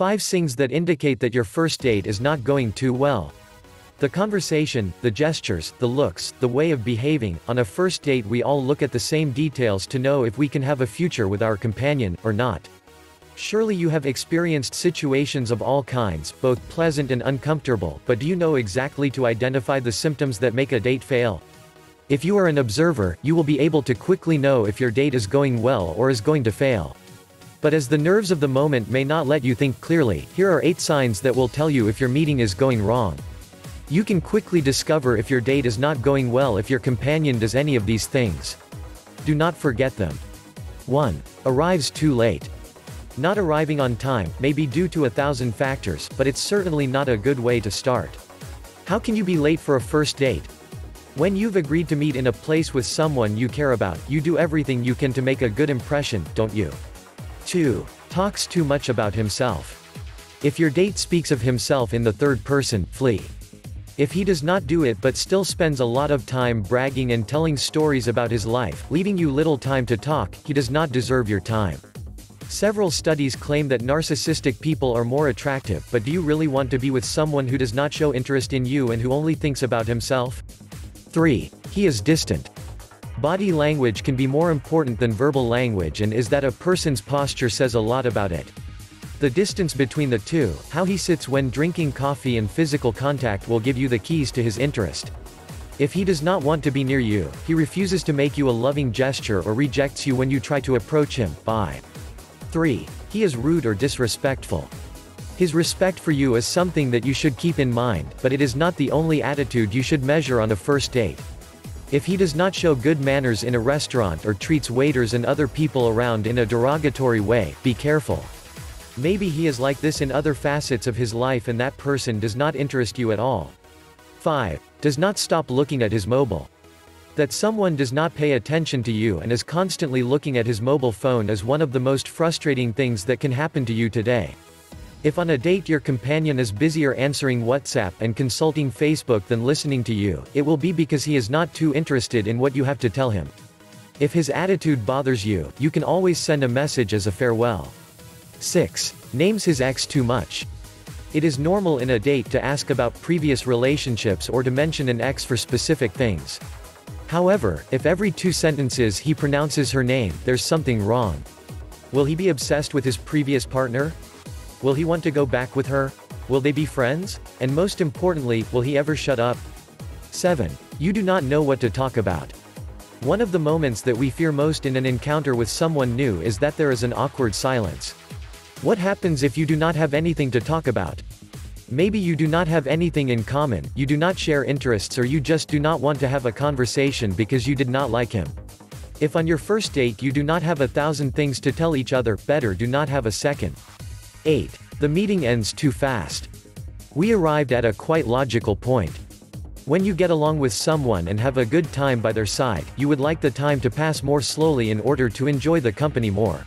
5 signs that indicate that your first date is not going too well. The conversation, the gestures, the looks, the way of behaving. On a first date we all look at the same details to know if we can have a future with our companion, or not. Surely you have experienced situations of all kinds, both pleasant and uncomfortable, but do you know exactly to identify the symptoms that make a date fail? If you are an observer, you will be able to quickly know if your date is going well or is going to fail. But as the nerves of the moment may not let you think clearly, here are 8 signs that will tell you if your meeting is going wrong. You can quickly discover if your date is not going well if your companion does any of these things. Do not forget them. 1. Arrives too late. Not arriving on time may be due to 1,000 factors, but it's certainly not a good way to start. How can you be late for a first date? When you've agreed to meet in a place with someone you care about, you do everything you can to make a good impression, don't you? 2. Talks too much about himself. If your date speaks of himself in the third person, flee. If he does not do it but still spends a lot of time bragging and telling stories about his life, leaving you little time to talk, he does not deserve your time. Several studies claim that narcissistic people are more attractive, but do you really want to be with someone who does not show interest in you and who only thinks about himself? 3. He is distant. Body language can be more important than verbal language, and is that a person's posture says a lot about it. The distance between the two, how he sits when drinking coffee, and physical contact will give you the keys to his interest. If he does not want to be near you, he refuses to make you a loving gesture or rejects you when you try to approach him. 5. 3. He is rude or disrespectful. His respect for you is something that you should keep in mind, but it is not the only attitude you should measure on a first date. If he does not show good manners in a restaurant or treats waiters and other people around in a derogatory way, be careful. Maybe he is like this in other facets of his life and that person does not interest you at all. 5. Does not stop looking at his mobile. That someone does not pay attention to you and is constantly looking at his mobile phone is one of the most frustrating things that can happen to you today. If on a date your companion is busier answering WhatsApp and consulting Facebook than listening to you, it will be because he is not too interested in what you have to tell him. If his attitude bothers you, you can always send a message as a farewell. 6. Names his ex too much. It is normal in a date to ask about previous relationships or to mention an ex for specific things. However, if every 2 sentences he pronounces her name, there's something wrong. Will he be obsessed with his previous partner? Will he want to go back with her? Will they be friends? And most importantly, will he ever shut up? 7. You do not know what to talk about. One of the moments that we fear most in an encounter with someone new is that there is an awkward silence. What happens if you do not have anything to talk about? Maybe you do not have anything in common, you do not share interests, or you just do not want to have a conversation because you did not like him. If on your first date you do not have 1,000 things to tell each other, better do not have a second. 8. The meeting ends too fast. We arrived at a quite logical point. When you get along with someone and have a good time by their side, you would like the time to pass more slowly in order to enjoy the company more.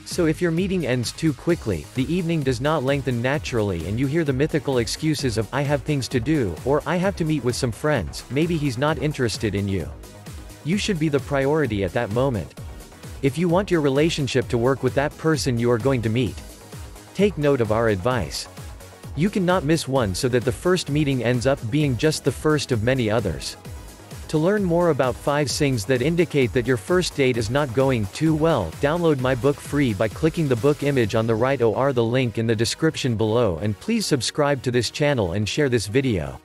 So if your meeting ends too quickly, the evening does not lengthen naturally, and you hear the mythical excuses of, "I have things to do," or "I have to meet with some friends," maybe he's not interested in you. You should be the priority at that moment. If you want your relationship to work with that person you are going to meet, take note of our advice. You cannot miss one so that the first meeting ends up being just the first of many others. To learn more about 5 signs that indicate that your first date is not going too well, download my book free by clicking the book image on the right or the link in the description below, and please subscribe to this channel and share this video.